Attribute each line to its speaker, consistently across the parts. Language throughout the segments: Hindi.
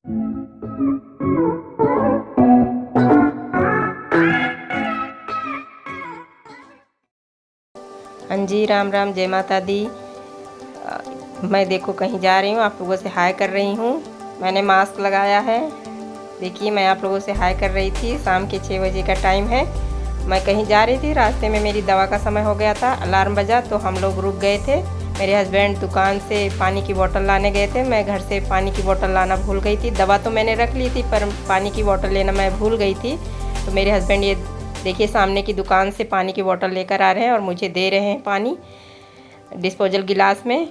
Speaker 1: हाँ जी, राम राम, जय माता दी। मैं देखो कहीं जा रही हूँ, आप लोगों से हाय कर रही हूँ। मैंने मास्क लगाया है। देखिए, मैं आप लोगों से हाय कर रही थी। शाम के 6 बजे का टाइम है। मैं कहीं जा रही थी, रास्ते में मेरी दवा का समय हो गया था, अलार्म बजा तो हम लोग रुक गए थे। मेरे हस्बैंड दुकान से पानी की बोतल लाने गए थे, मैं घर से पानी की बोतल लाना भूल गई थी। दवा तो मैंने रख ली थी, पर पानी की बोतल लेना मैं भूल गई थी। तो मेरे हस्बैंड ये देखिए सामने की दुकान से पानी की बोतल लेकर आ रहे हैं और मुझे दे रहे हैं पानी डिस्पोजल गिलास में।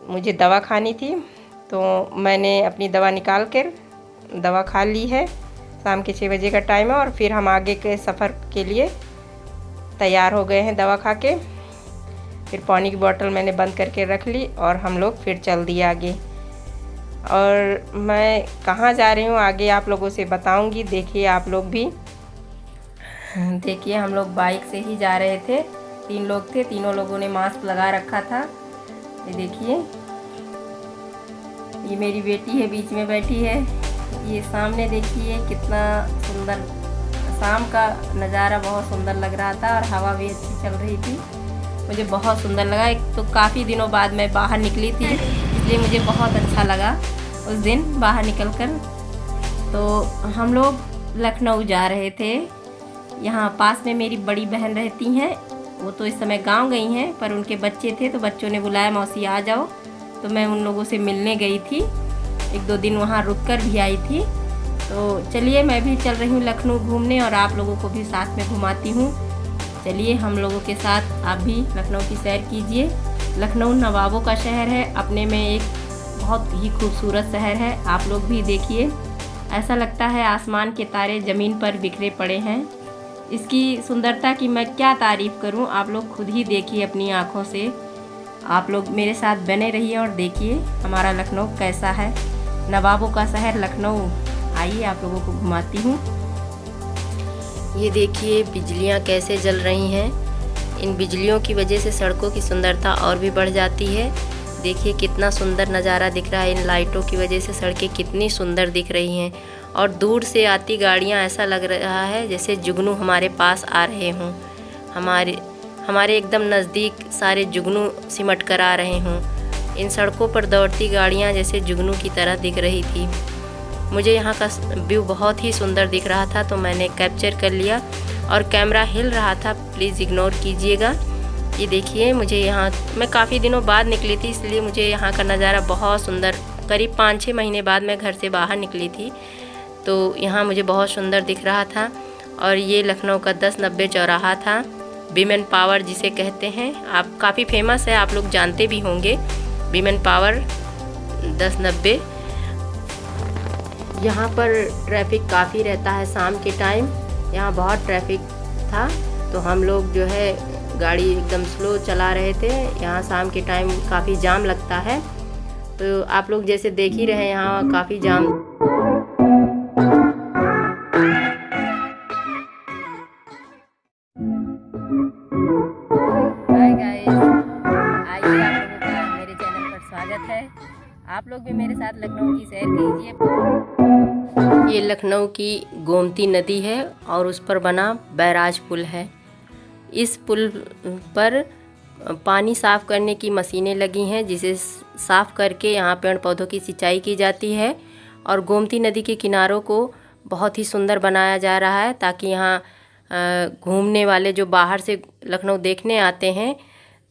Speaker 1: मुझे दवा खानी थी, तो मैंने अपनी दवा निकाल कर दवा खा ली है। शाम के 6 बजे का टाइम है और फिर हम आगे के सफ़र के लिए तैयार हो गए हैं दवा खा के। फिर पानी की बोतल मैंने बंद करके रख ली और हम लोग फिर चल दिए आगे। और मैं कहाँ जा रही हूँ आगे आप लोगों से बताऊँगी। देखिए आप लोग भी देखिए, हम लोग बाइक से ही जा रहे थे। 3 लोग थे, तीनों लोगों ने मास्क लगा रखा था। ये देखिए, ये मेरी बेटी है, बीच में बैठी है। ये सामने देखिए कितना सुंदर, शाम का नज़ारा बहुत सुंदर लग रहा था और हवा भी अच्छी चल रही थी। मुझे बहुत सुंदर लगा। एक तो काफ़ी दिनों बाद मैं बाहर निकली थी, इसलिए मुझे बहुत अच्छा लगा उस दिन बाहर निकलकर। तो हम लोग लखनऊ जा रहे थे। यहाँ पास में मेरी बड़ी बहन रहती हैं, वो तो इस समय गांव गई हैं, पर उनके बच्चे थे तो बच्चों ने बुलाया मौसी आ जाओ, तो मैं उन लोगों से मिलने गई थी। 1-2 दिन वहाँ रुककर भी आई थी। तो चलिए, मैं भी चल रही हूँ लखनऊ घूमने और आप लोगों को भी साथ में घुमाती हूँ। चलिए हम लोगों के साथ आप भी लखनऊ की सैर कीजिए। लखनऊ नवाबों का शहर है, अपने में एक बहुत ही खूबसूरत शहर है। आप लोग भी देखिए, ऐसा लगता है आसमान के तारे ज़मीन पर बिखरे पड़े हैं। इसकी सुंदरता की मैं क्या तारीफ़ करूं, आप लोग खुद ही देखिए अपनी आँखों से। आप लोग मेरे साथ बने रहिए और देखिए हमारा लखनऊ कैसा है, नवाबों का शहर लखनऊ। आइए आप लोगों को घुमाती हूँ। ये देखिए बिजलियाँ कैसे जल रही हैं। इन बिजलियों की वजह से सड़कों की सुंदरता और भी बढ़ जाती है। देखिए कितना सुंदर नज़ारा दिख रहा है। इन लाइटों की वजह से सड़कें कितनी सुंदर दिख रही हैं और दूर से आती गाड़ियाँ ऐसा लग रहा है जैसे जुगनू हमारे पास आ रहे हों। हमारे एकदम नज़दीक सारे जुगनू सिमट कर आ रहे हों। इन सड़कों पर दौड़ती गाड़ियाँ जैसे जुगनू की तरह दिख रही थी। मुझे यहाँ का व्यू बहुत ही सुंदर दिख रहा था, तो मैंने कैप्चर कर लिया और कैमरा हिल रहा था, प्लीज़ इग्नोर कीजिएगा। ये देखिए, मुझे यहाँ मैं काफ़ी दिनों बाद निकली थी, इसलिए मुझे यहाँ का नज़ारा बहुत सुंदर, करीब 5-6 महीने बाद मैं घर से बाहर निकली थी, तो यहाँ मुझे बहुत सुंदर दिख रहा था। और ये लखनऊ का 1090 चौराहा था, विमेन पावर जिसे कहते हैं। आप काफ़ी फेमस है, आप लोग जानते भी होंगे, विमेन पावर 1090। यहाँ पर ट्रैफिक काफ़ी रहता है शाम के टाइम, यहाँ बहुत ट्रैफिक था, तो हम लोग जो है गाड़ी एकदम स्लो चला रहे थे। यहाँ शाम के टाइम काफ़ी जाम लगता है, तो आप लोग जैसे देख ही रहे हैं यहाँ काफ़ी जाम। हाय गाइस, आइए आप लोगों का मेरे चैनल पर स्वागत है। आप लोग भी मेरे साथ लखनऊ की सैर कीजिए। ये लखनऊ की गोमती नदी है और उस पर बना बैराज पुल है। इस पुल पर पानी साफ़ करने की मशीनें लगी हैं, जिसे साफ़ करके यहाँ पेड़ पौधों की सिंचाई की जाती है। और गोमती नदी के किनारों को बहुत ही सुंदर बनाया जा रहा है, ताकि यहाँ घूमने वाले जो बाहर से लखनऊ देखने आते हैं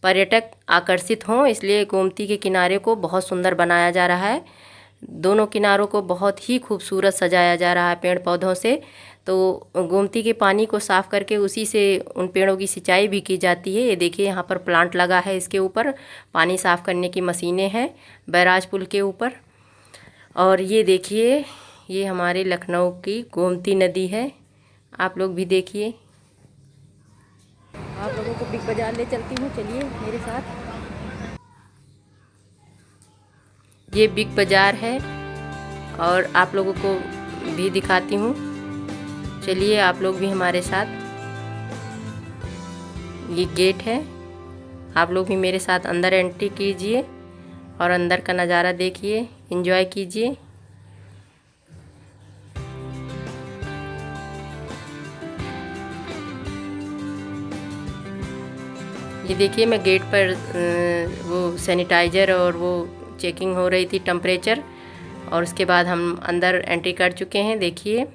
Speaker 1: पर्यटक आकर्षित हों, इसलिए गोमती के किनारे को बहुत सुंदर बनाया जा रहा है। दोनों किनारों को बहुत ही खूबसूरत सजाया जा रहा है पेड़ पौधों से। तो गोमती के पानी को साफ़ करके उसी से उन पेड़ों की सिंचाई भी की जाती है। ये देखिए यहाँ पर प्लांट लगा है, इसके ऊपर पानी साफ़ करने की मशीनें हैं बैराज पुल के ऊपर। और ये देखिए, ये हमारे लखनऊ की गोमती नदी है, आप लोग भी देखिए। आप लोगों को बिग बाज़ार ले चलती हूँ, चलिए मेरे साथ। ये बिग बाज़ार है और आप लोगों को भी दिखाती हूँ, चलिए आप लोग भी हमारे साथ। ये गेट है, आप लोग भी मेरे साथ अंदर एंट्री कीजिए और अंदर का नज़ारा देखिए, एंजॉय कीजिए। ये देखिए मैं गेट पर वो सैनिटाइज़र और वो चेकिंग हो रही थी टेम्परेचर, और उसके बाद हम अंदर एंट्री कर चुके हैं। देखिए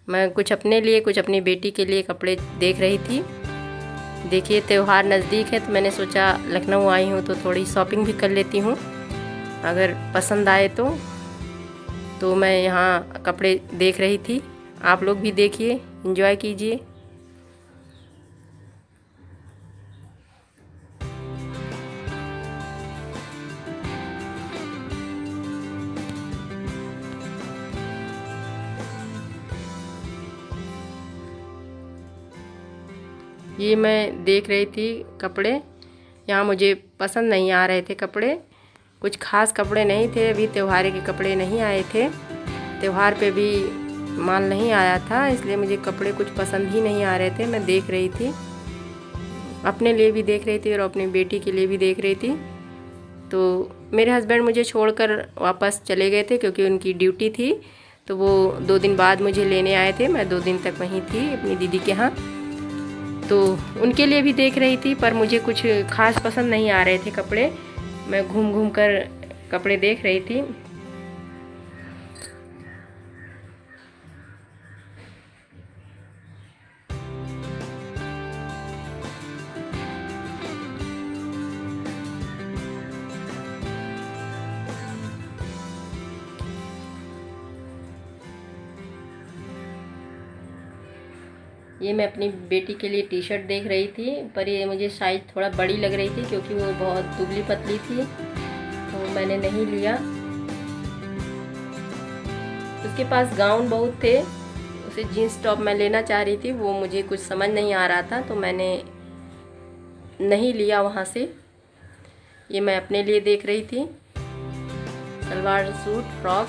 Speaker 1: मैं कुछ अपने लिए कुछ अपनी बेटी के लिए कपड़े देख रही थी। देखिए त्यौहार नज़दीक है तो मैंने सोचा लखनऊ आई हूँ तो थोड़ी शॉपिंग भी कर लेती हूँ, अगर पसंद आए तो मैं यहाँ कपड़े देख रही थी। आप लोग भी देखिए, एंजॉय कीजिए। ये मैं देख रही थी कपड़े, यहाँ मुझे पसंद नहीं आ रहे थे कपड़े, कुछ खास कपड़े नहीं थे, अभी त्योहार के कपड़े नहीं आए थे, त्योहार पे भी माल नहीं आया था, इसलिए मुझे कपड़े कुछ पसंद ही नहीं आ रहे थे। मैं देख रही थी, अपने लिए भी देख रही थी और अपनी बेटी के लिए भी देख रही थी। तो मेरे हस्बैंड मुझे छोड़कर वापस चले गए थे क्योंकि उनकी ड्यूटी थी, तो वो 2 दिन बाद मुझे लेने आए थे। मैं 2 दिन तक वहीं थी अपनी दीदी के यहाँ, तो उनके लिए भी देख रही थी, पर मुझे कुछ खास पसंद नहीं आ रहे थे कपड़े। मैं घूम घूम कर कपड़े देख रही थी। ये मैं अपनी बेटी के लिए टी शर्ट देख रही थी, पर ये मुझे साइज़ थोड़ा बड़ी लग रही थी क्योंकि वो बहुत दुबली पतली थी, तो मैंने नहीं लिया। उसके पास गाउन बहुत थे, उसे जीन्स टॉप मैं लेना चाह रही थी, वो मुझे कुछ समझ नहीं आ रहा था तो मैंने नहीं लिया वहाँ से। ये मैं अपने लिए देख रही थी, सलवार सूट फ्रॉक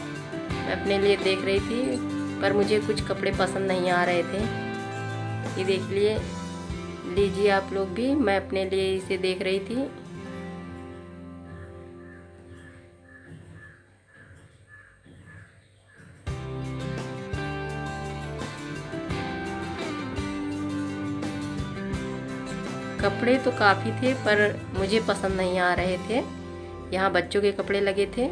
Speaker 1: मैं अपने लिए देख रही थी, पर मुझे कुछ कपड़े पसंद नहीं आ रहे थे। ये देख लीजिए आप लोग भी, मैं अपने लिए इसे देख रही थी। कपड़े तो काफ़ी थे पर मुझे पसंद नहीं आ रहे थे। यहाँ बच्चों के कपड़े लगे थे।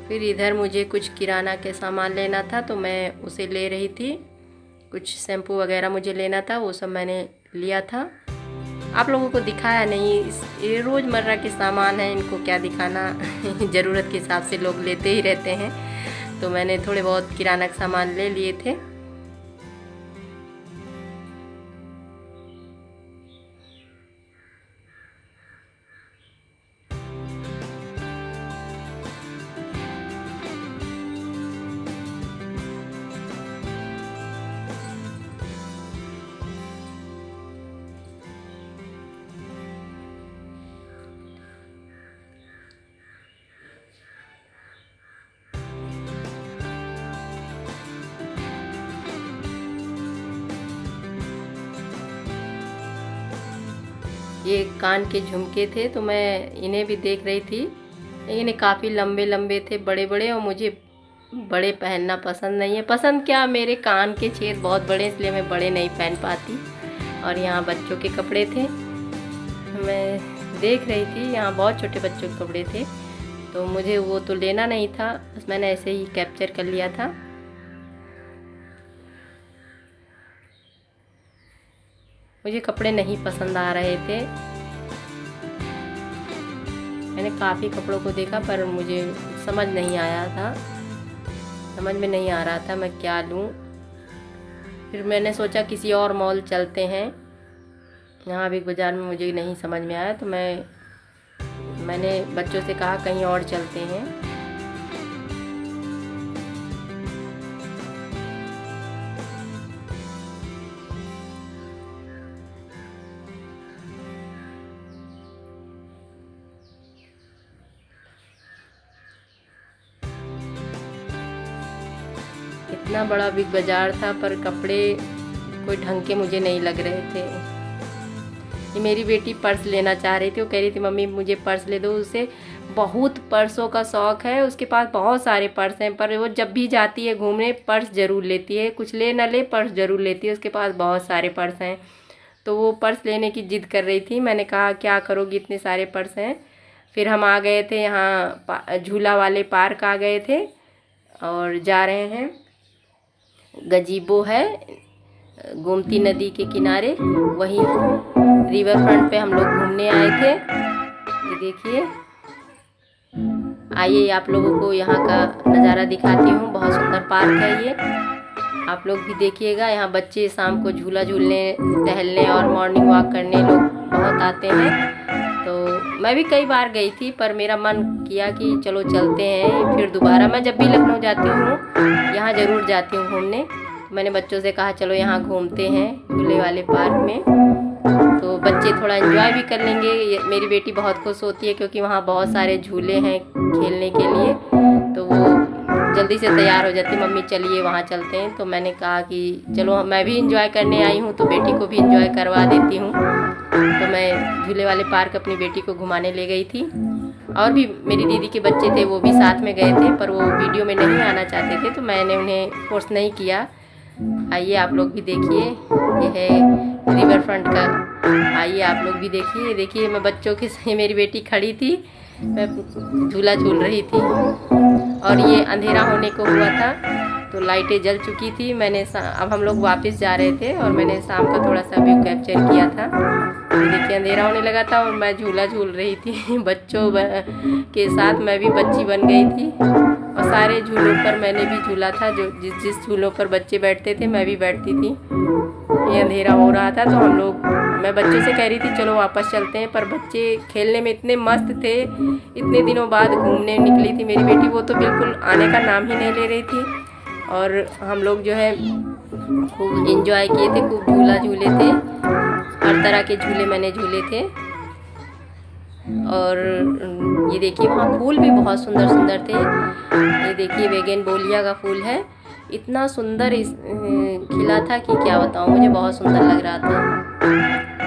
Speaker 1: फिर इधर मुझे कुछ किराना के सामान लेना था तो मैं उसे ले रही थी। कुछ शैम्पू वगैरह मुझे लेना था, वो सब मैंने लिया था। आप लोगों को दिखाया नहीं, ये रोज़मर्रा के सामान हैं, इनको क्या दिखाना ज़रूरत के हिसाब से लोग लेते ही रहते हैं, तो मैंने थोड़े बहुत किराना के सामान ले लिए थे। ये कान के झुमके थे तो मैं इन्हें भी देख रही थी। इन्हें काफ़ी लंबे लंबे थे, बड़े बड़े, और मुझे बड़े पहनना पसंद नहीं है। पसंद क्या, मेरे कान के छेद बहुत बड़े, इसलिए मैं बड़े नहीं पहन पाती। और यहाँ बच्चों के कपड़े थे, मैं देख रही थी, यहाँ बहुत छोटे बच्चों के कपड़े थे, तो मुझे वो तो लेना नहीं था, बस मैंने ऐसे ही कैप्चर कर लिया था। मुझे कपड़े नहीं पसंद आ रहे थे। मैंने काफ़ी कपड़ों को देखा पर मुझे समझ नहीं आया था, समझ में नहीं आ रहा था मैं क्या लूँ। फिर मैंने सोचा किसी और मॉल चलते हैं, यहाँ बिग बाज़ार में मुझे नहीं समझ में आया, तो मैंने बच्चों से कहा कहीं और चलते हैं। इतना बड़ा बिग बाज़ार था पर कपड़े कोई ढंग के मुझे नहीं लग रहे थे। ये मेरी बेटी पर्स लेना चाह रही थी, वो कह रही थी मम्मी मुझे पर्स ले दो। उसे बहुत पर्सों का शौक़ है, उसके पास बहुत सारे पर्स हैं, पर वो जब भी जाती है घूमने पर्स ज़रूर लेती है, कुछ ले ना ले पर्स ज़रूर लेती है, उसके पास बहुत सारे पर्स हैं। तो वो पर्स लेने की ज़िद कर रही थी। मैंने कहा क्या करोगी, इतने सारे पर्स हैं। फिर हम आ गए थे यहाँ झूला वाले पार्क आ गए थे और जा रहे हैं। गजीबो है गोमती नदी के किनारे, वहीं रिवर फ्रंट पे हम लोग घूमने आए थे। ये देखिए, आइए आप लोगों को यहाँ का नज़ारा दिखाती हूँ। बहुत सुंदर पार्क है ये, आप लोग भी देखिएगा। यहाँ बच्चे शाम को झूला झूलने, टहलने और मॉर्निंग वॉक करने लोग बहुत आते हैं। तो मैं भी कई बार गई थी, पर मेरा मन किया कि चलो चलते हैं फिर दोबारा। मैं जब भी लखनऊ जाती हूँ यहाँ ज़रूर जाती हूँ घूमने। मैंने बच्चों से कहा चलो यहाँ घूमते हैं झूले वाले पार्क में, तो बच्चे थोड़ा एंजॉय भी कर लेंगे। मेरी बेटी बहुत खुश होती है क्योंकि वहाँ बहुत सारे झूले हैं खेलने के लिए, तो वो जल्दी से तैयार हो जाती, मम्मी चलिए वहाँ चलते हैं। तो मैंने कहा कि चलो मैं भी इंजॉय करने आई हूँ तो बेटी को भी इंजॉय करवा देती हूँ। तो मैं झूले वाले पार्क अपनी बेटी को घुमाने ले गई थी, और भी मेरी दीदी के बच्चे थे वो भी साथ में गए थे, पर वो वीडियो में नहीं आना चाहते थे तो मैंने उन्हें फोर्स नहीं किया। आइए आप लोग भी देखिए, ये है रिवर फ्रंट का, आइए आप लोग भी देखिए। देखिए मैं बच्चों के साथ, मेरी बेटी खड़ी थी, मैं झूला झूल रही थी, और ये अंधेरा होने को हुआ था तो लाइटें जल चुकी थी। अब हम लोग वापस जा रहे थे और मैंने शाम का थोड़ा सा व्यू कैप्चर किया था। तो देखिए अंधेरा होने लगा था और मैं झूला झूल रही थी बच्चों के साथ, मैं भी बच्ची बन गई थी। और सारे झूलों पर मैंने भी झूला था, जो जिस झूलों पर बच्चे बैठते थे मैं भी बैठती थी। ये अंधेरा हो रहा था तो मैं बच्चों से कह रही थी चलो वापस चलते हैं, पर बच्चे खेलने में इतने मस्त थे। इतने दिनों बाद घूमने निकली थी मेरी बेटी, वो तो बिल्कुल आने का नाम ही नहीं ले रही थी। और हम लोग जो है खूब एंजॉय किए थे, खूब झूला झूले थे, हर तरह के झूले मैंने झूले थे। और ये देखिए वहाँ फूल भी बहुत सुंदर सुंदर थे। ये देखिए बेगनवेलिया का फूल है, इतना सुंदर खिला था कि क्या बताऊँ, मुझे बहुत सुंदर लग रहा था।